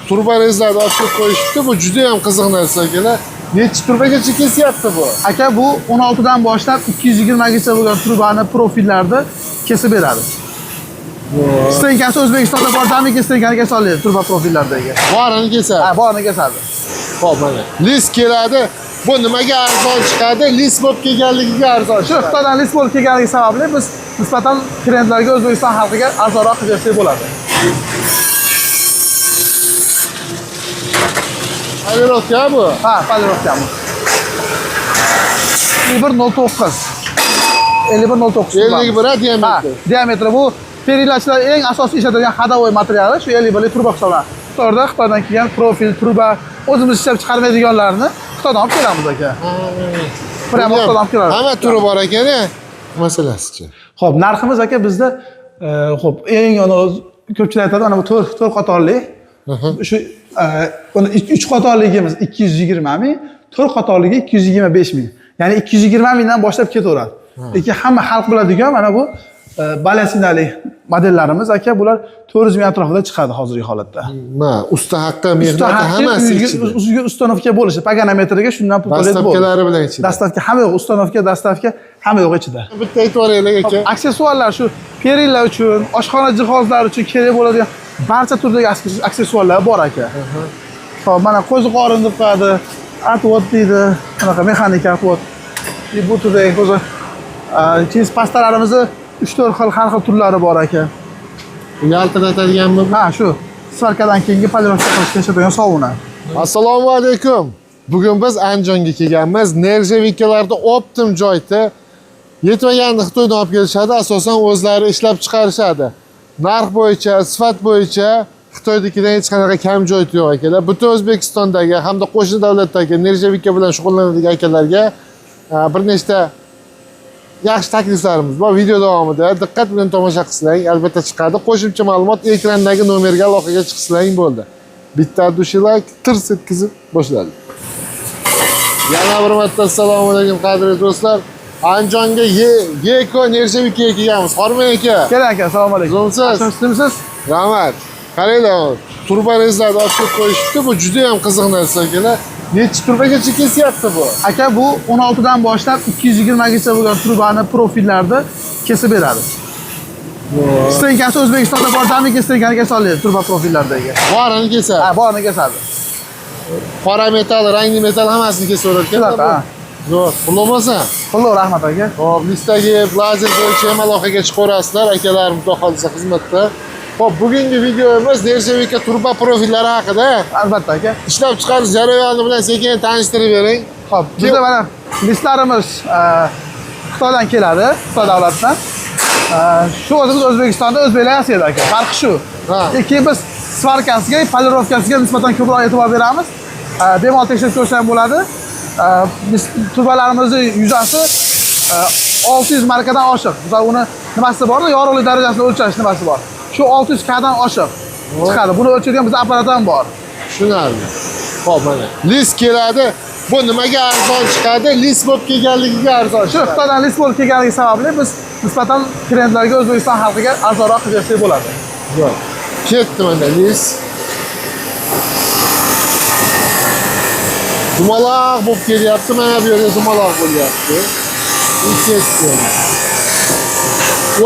Turba rezlarni ochib qo'yishibdi. Bu juda ham qiziq narsa akalar. Necha turbagacha kesyapti bu? Aka bu 16 dan boshlab 220 gacha bo'lgan turbani profillarni kesib beradi. Stenkasi O'zbekistonda bor, jamiki stenkani kesa oladi turba profillardagi. Borini kesadi. Ha, borini kesadi. Xo'p, mana. Lis keladi. Bu nimaga arzon chiqadi? Lis bo'lib kelganligiga arzon. Shu Xitoydan lis bo'lib kelganligi sababli biz nisbatan klientlarga O'zbekiston xalqiga arzonroq qilsak bo'ladi. Polirovka bu. Ha, polirovka bu. 5109. 5109. 51 diametri. Diametri bu perillachilar eng asosiy ishlatadigan hadovoy materiali shu 51 turba hisoblanadi. Xitoydan kelgan profil, turba o'zimiz ishlab chiqarmaydiganlarni Xitoydan olib kelamiz aka. Prямо Xitoydan olib kelamiz. Hamma turi bor ekan-a, masalasichi. Xo'p, narximiz aka bizda xo'p, eng ko'pchilik aytadi, mana bu 4 qatorli. Shu 3 qatorligimiz 220 ming, 4 qatorligi 225 ming. Ya'ni 220 mingdan boshlab ketaveradi. Lekin hamma xalq biladigan mana bu baletsinali modellarimiz aka, bular 400 ming atrofida chiqadi hozirgi holatda. Usta haqqi, mehnati hammasi ichida. Ustanovka bo'lishi, paganometriga shundan pul to'laydi bo'ldi. Dastavkalari bilan ichida. Dastavka hamma yo'q, ustanovka, dastavka hamma yo'q ichida. Bitta aytib o'raylik aka. Aksessuarlar shu perilla uchun, oshxona jihozlari uchun kerak bo'ladigan barcha turdagi aksessuarlar bor aka. Xo'p, mana qo'ziq qorin deb qo'yadi, atvot deydi, bunaqa mexanik atvot. Bu turdagi qo'ziq cheez pastalarimizni 3-4 xil har xil turlari bor aka. Yaltiratadiganmi? Ha, shu svarkadan keyingi polirovka qilishga ishlatadigan sovuna. Assalomu alaykum. Bugun biz Andijonga kelganmiz. Nerjavikalarda optim joyda yetmaganini Xitoydan olib kelishadi, asosan o'zlari ishlab chiqarishadi. Narx bo'yicha, sifat bo'yicha Xitoydagidan hech qanaqa kam joy yo'q akalar. Butun O'zbekistondagi hamda qo'shni davlatdagi nerjavika bilan shug'ullanadigan akalarga bir nechta yaxshi takliflarimiz bor. Video davomida diqqat bilan tomosha qilsang, albatta chiqadi. Qo'shimcha ma'lumot ekrandagi nomerga aloqaga chiqsang bo'ldi. Bitta dushilak tirs etkizib boshladik. Yana bir marta assalomu alaykum qadrli do'stlar. Andijonga Yeko nerjavikaga kelganmiz. Hormang aka. Keling aka, assalomu alaykum. Yaxshimisiz? Rahmat. Qaranglar, turba rezlarni ochib qo'yishibdi. Bu juda ham qiziq narsa akalar. Necha turbagacha kesyapti bu? Aka bu 16 dan boshlab 220 gacha bo'lgan turbani profillarni kesib beradi. Stenkasi O'zbekistonda bor, jamiki stenkani kesa oladi turba profillardagi. Borini kesadi. Ha, borini kesadi. Qora metal, rangli metal hammasini kesaverar ekan. Ha. Zo'r. Bo'lmasa? Qo'llar rahmat aka. Xo'p, listdagi lazer bo'yicha ham aloqaga chiqaverasizlar, akalarimiz xudo xolisa xizmatda. Xo'p, bugungi videomiz nerjavika turba profillari haqida. Albatta aka. Ishlab chiqarish jarayoni bilan sekin tanishtirib bering. Xo'p, bizda mana listlarimiz Xitoydan keladi, Xitoy davlatidan. Shu o'zimiz O'zbekistonda o'zbeklar yasaydi aka. Farqi shu. Lekin biz svarkasiga, polirovkasiga nisbatan ko'proq e'tibor beramiz. Bemalol tekshirib ko'rsam bo'ladi. Biz turbalarimizni yuzasi 600 markadan oshiq. Misol uni nimasi bor, yorug'lik darajasini o'lchash nimasi bor. Shu 600 k dan oshiq chiqadi. Buni o'lchaydigan bizda apparat ham bor. Tushunarli. Xo'p, mana. Lis keladi. Bu nimaga arzon chiqadi? Lis bo'lib kelganligiga arzon. Shu Xitoydan lis bo'lib kelganligi sababli biz nisbatan klientlarga O'zbekiston xalqiga arzonroq qilsak bo'ladi. Zo'r. Ketdi mana lis. Dumaloq bo'lib kelyapti. Mana bu yerda dumaloq bo'lyapti. Ketdi.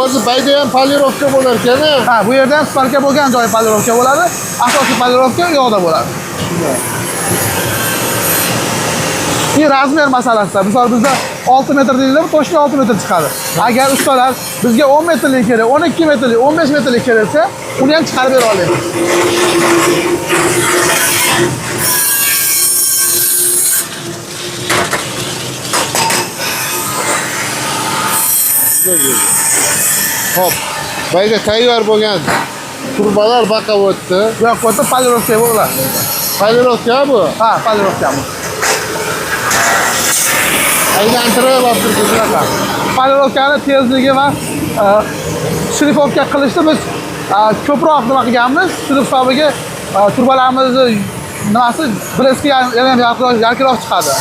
O'zi bayda ham polirovka bo'lar ekan-a? Ha, bu yerda ham sparka bo'lgan joy polirovka bo'ladi. Asosiy polirovka u yoqda bo'ladi. Bu razmer masalasida. Misol bizda 6 metr deyiladi, to'shli 6 metr chiqadi. Agar ustalar bizga 10 metrlik kerak, 12 metrlik, 15 metrlik keraksa, uni ham chiqarib bera olamiz. Hop, bayda tayyor bo'lgan turbalar baqa o'tdi. Bu yoqqa o'tib polirovka bo'ladi. Polirovka bu? Ha, polirovka bu. Aylantirib olib turibdi. Polirovkani tezligi va shlifovka qilishni biz ko'proq nima qilganmiz? Shu hisobiga turbalarimizni nimasi bleski yana yarqiroq chiqadi.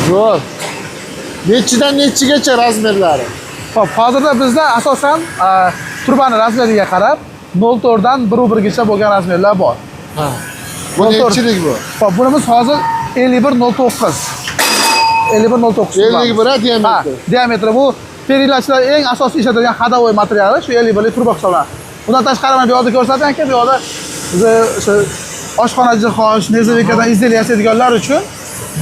Zo'r. Nechidan nechigacha razmerlari? Xo'p, hozirda bizda asosan turbani razmeriga qarab 0.4 dan 1.1gacha bo'lgan razmerlar bor. Ha. Bu nechilik bu? Xo'p, bunimiz hozir 51.09. 51.09. 51 diametri. Diametri bu perilachilar eng asosiy ishlatilgan ходовой materiali shu 51 turba hisoblanadi. Bundan tashqari mana bu yerda ko'rsatyapman, bu yerda biz o'sha oshxona jihos, nezavikadan izlaniya yasaydiganlar uchun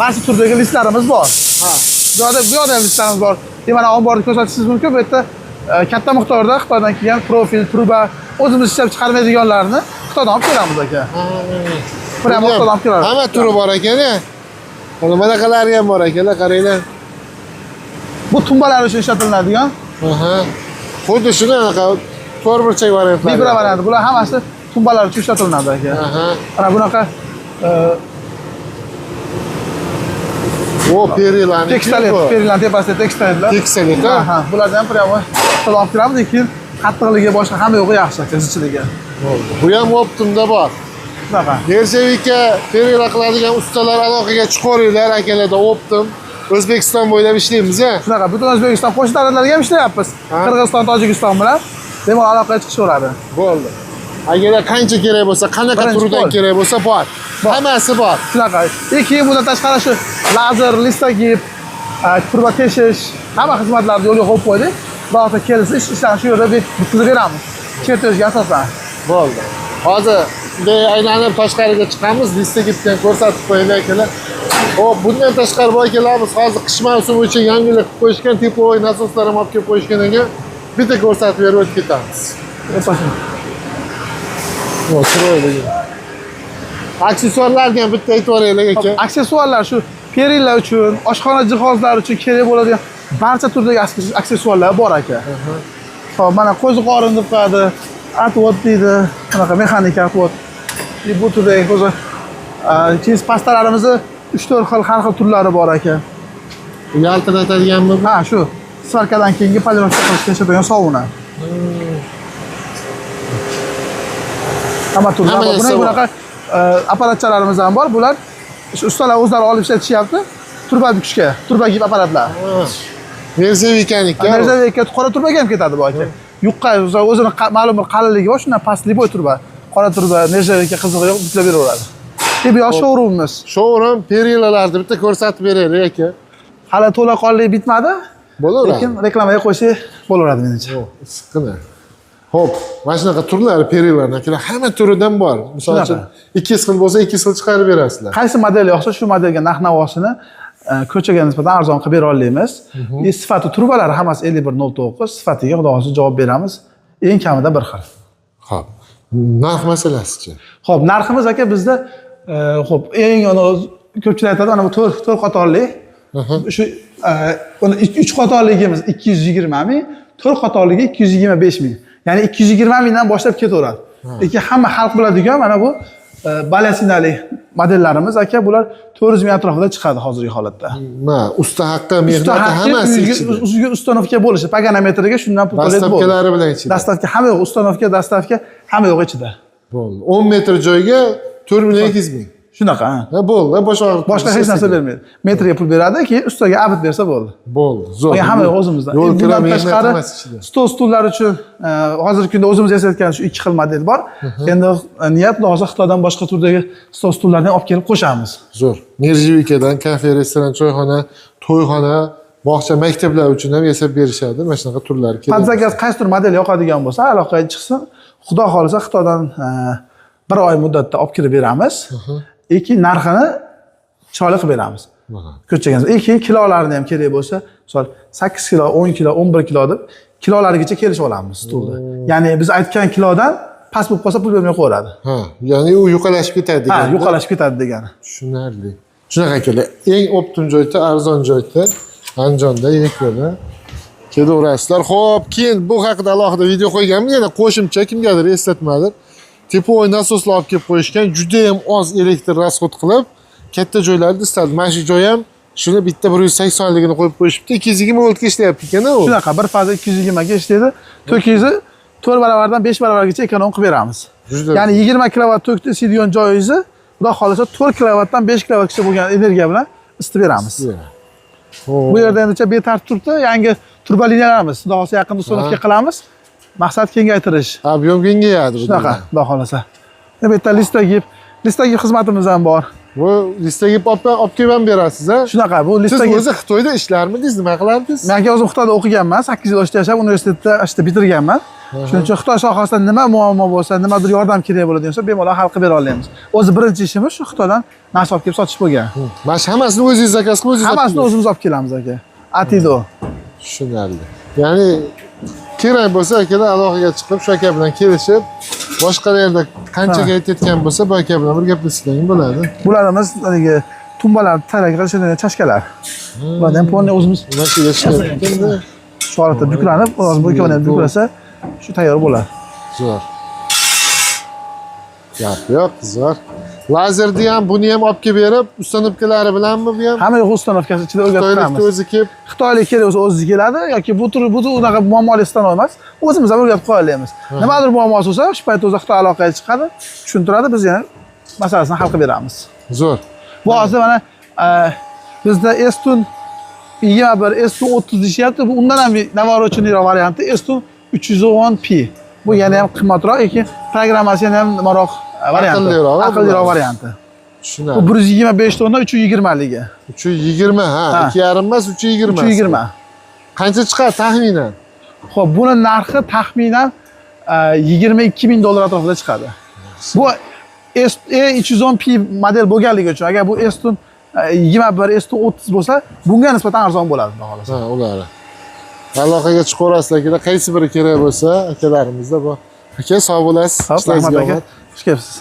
barcha turdagi listlarimiz bor. Ha. Bu yerda ham listlarimiz bor. Mana omborni ko'rsatishingiz mumkin. Bu yerda katta miqdorda Xitoydan kelgan profil, turba, o'zimiz ishlab chiqarmaydiganlarni Xitoydan olib kelamiz aka. Prямо Xitoydan olib kelamiz. Hamma turi bor ekan-a. Mana bunaqalari ham bor ekanlar, qaranglar. Bu tumbalar uchun ishlatiladigan. Aha. Xuddi shuni anaqa to'rtburchak variantlar. Libra varianti. Bular hammasi tumbalar uchun ishlatiladi aka. Aha. Mana bunaqa O perilan. Perilan tepasida tekstillar. Tekstillar. Aha, bulardan ham prямо Xitoydan olib kelamiz, lekin qattiqligi boshqa hamma yo'g'i yaxshi aka, zichligi. Bu ham optimda bor. Shunaqa. Nerjavika perila qiladigan ustalar aloqaga chiqaringlar akalarda optim. O'zbekiston bo'ylab ishlaymiz-a. Shunaqa, butun O'zbekiston qo'shni davlatlarga ham ishlayapmiz. Qirg'iziston, Tojikiston bilan bemalol aloqaga chiqishaveradi. Bo'ldi. Agar qancha kerak bo'lsa, qanaqa turdan kerak bo'lsa, bor. Hammasi bor. Shunaqa. Keyin bundan tashqari shu lazer, listagib, turba teshish, hamma xizmatlarni yo'lga qo'yib qo'ydik. Birorta kelsa ishlarni shu yerda bitkazib beramiz. Chertojga asosan. Bo'ldi. Hozir aylanib tashqariga chiqamiz, listagibdan ko'rsatib qo'yinglar akalar. Hop, bundan tashqari bu akalarimiz hozir qish mavsumi uchun yangilik qilib qo'yishgan teplовой nasoslar ham olib kelib qo'yishgandan keyin bitta ko'rsatib berib o'tib ketamiz. Chiroyli. Aksessuarlarni ham bitta aytib o'raylik aka. Aksessuarlar shu perilar uchun, oshxona jihozlari uchun kerak bo'ladigan barcha turdagi aksessuarlar bor aka. Xo'p, mana qo'ziq orindirib qo'yadi, atvot deydi, bunaqa mexanik atvot. Bu turdagi qo'ziq. Keyin pastalarimizni 3-4 xil har xil turlari bor aka. Yaltiratadiganmi? Ha, shu svarkadan keyingi polirovka qilishga ishlatadigan sovuna. Hamma turlar bor. Bunaqa apparatchalarimiz ham bor. Bular ustalar o'zlari olib ishlatishyapti. Turba bukishga, turba gib apparatlar. Nerjavikanikka. Nerjavika qora turbaga ham ketadi bu aka. Yuqqa o'zini ma'lum bir qalinligi bor, shundan pastli bo'y turba. Qora turba, nerjavika qizig'i yo'q, buklab beraveradi. Bu yosh showroomimiz. Showroom perilalarni bitta ko'rsatib beraylik aka. Hali to'laqonlik bitmadi. Bo'laveradi. Lekin reklamaga qo'ysak bo'laveradi menimcha. Siqqina. Xo'p, mana shunaqa turlari perilarni akalar hamma turidan bor. Misol uchun 2 xil bo'lsa 2 xil chiqarib berasizlar. Qaysi model yoqsa shu modelga narx-navosini ko'chaga nisbatan arzon qilib bera olamiz. Sifati turbalari hammasi 51.09, sifatiga xudo xohlasa javob beramiz. Eng kamida bir xil. Xo'p. Narx masalasi-chi? Xo'p, narximiz aka bizda xo'p, eng ko'pchilik aytadi, mana bu 4 qatorli. Shu 3 qatorligimiz 220 ming, 4 qatorligi 225 ming. Ya'ni 220 mingdan boshlab ketaveradi. Lekin hamma xalq biladigan mana bu baletsinali modellarimiz aka, bular 400 ming atrofida chiqadi hozirgi holatda. Usta haqqi, mehnati hammasi ichida. Ustiga ustanovka bo'lishi, paganometriga shundan pul to'laydi. Dastavkalari bilan ichida. Dastavka hamma yo'q, ustanovka, dastavka hamma yo'q ichida. Bo'ldi. 10 metr joyga 4 million 200 ming. Shunaqa, ha. Bo'ldi, boshqa hech narsa bermaydi. Metriga pul beradi, keyin ustiga abit bersa bo'ldi. Bo'ldi, zo'r. Hamma yo'q o'zimizda. Yo'l kira tashqari stol-stullar uchun hozirgi kunda o'zimiz yasayotgan shu 2 xil model bor. Endi niyat hozir Xitoydan boshqa turdagi stol-stullarni olib kelib qo'shamiz. Zo'r. Nerjavikadan kafe, restoran, choyxona, to'yxona, bog'cha, maktablar uchun ham yasab berishadi. Mana shunaqa turlar keladi. Padzakaz qaysi tur model yoqadigan bo'lsa, aloqaga chiqsin. Xudo xolisa Xitoydan 1 oy muddatda olib kirib beramiz. Keyin narxini chiroyli qilib beramiz. Ko'chaga. Keyin kilolarini ham kerak bo'lsa, misol 8 kilo, 10 kilo, 11 kilo deb kilolarigacha kelishib olamiz stulda. Ya'ni biz aytgan kilodan past bo'lib qolsa pul bermay qo'yadi. Ha, ya'ni u yo'qolashib ketadi degani. Ha, yo'qolashib ketadi degani. Tushunarli. Shunaqa akalar, eng optim joyda, arzon joyda, Andijonda, Yekrada kelaverasizlar. Xo'p, keyin bu haqida alohida video qo'yganmiz, yana qo'shimcha kimgadir eslatmadir. Teplовой nasoslar olib kelib qo'yishgan, juda ham oz elektr rasxod qilib, katta joylarda istaldi. Mana shu joy ham shuni bitta 180 ligini qo'yib qo'yishibdi. 220 voltga ishlayapti ekan u. Shunaqa, bir faza 220 ga ishlaydi. To'kingizni 4 barobardan 5 barobargacha ekonom qilib beramiz. Ya'ni 20 kilovat tokda isiydigan joyingizni, xudo xolasa 4 kilovatdan 5 kilovatgacha bo'lgan energiya bilan isitib beramiz. Bu yerda endicha betartib turibdi. Yangi turba liniyalarimiz, xudo xohlasa yaqinda ustunovka qilamiz. Maqsad kengaytirish. Ob'yom kengayadi. Shunaqa, xudo xohlasa. Bu yerda listagib xizmatimiz ham bor. Bu listagib olib kelib ham berasiz, ha? Shunaqa, bu Siz listagib. o'zi Xitoyda ishlarmidingiz, nima qilardingiz? Men o'zim Xitoyda o'qiganman, 8 yil ishda yashab, universitetda ishda bitirganman. Shuning uchun Xitoy sohasida nima muammo bo'lsa, nimadir yordam kerak bo'ladigan bo'lsa, bemalol hal qilib bera olamiz. O'zi birinchi ishimiz shu Xitoydan narsa olib kelib sotish bo'lgan. Mana shu hammasini o'zingiz zakaz qilib o'zingiz Hammasini o'zimiz olib kelamiz aka. Atido. Tushunarli. Ya'ni kerak bo'lsa akalar aloqaga chiqib, shu aka bilan kelishib, boshqa yerda qanchaga aytayotgan bo'lsa, bu aka bilan bir gaplashsang bo'ladi. Bularimiz haligi tumbalar tayyor qilishadigan chashkalar. Bularni ham polni o'zimiz Mana shu yashayotganda shu holatda buklanib, hozir bu ikkovini ham buklasa, shu tayyor bo'ladi. zo'r. Gap yo'q, zo'r. Lazerni ham, buni ham olib kelib berib, ustanovkalari bilanmi bu ham? Hamma yo'q ustanovkasi ichida o'rgatib Xitoylikni turamiz. o'zi kelib, Xitoylik kerak bo'lsa o'zi keladi yoki bu unaqa muammoli stanok emas. O'zimiz ham o'rgatib qo'ya olamiz. Nimadir muammosi bo'lsa, shu paytda o'zi Xitoy aloqaga chiqadi, tushuntiradi, biz yana masalasini hal qilib beramiz. zo'r. Bu hozir mana bizda Estun 21, Estun 30 deyishyapti. Bu undan ham navorocheniyroq varianti Estun 310P. Bu yana ham qimmatroq, lekin programmasi yana ham nimaroq varianti. Aqlliroq varianti. Tushunarli. Bu 125 tonna 320 ligi. 320, ha, 2,5 emas, 320. 320. Qancha chiqadi taxminan? Xo'p, buni narxi taxminan 22 ming dollar atrofida chiqadi. Bu E310P model bo'lganligi uchun, agar bu Estun 21, Estun 30 bo'lsa, bunga nisbatan arzon bo'ladi, xudo xolasa. Ha, ular. Aloqaga chiqaverasizlar akalar, qaysi biri kerak bo'lsa, akalarimizda bor. Aka, sog' bo'lasiz. Rahmat aka. Xush kelibsiz.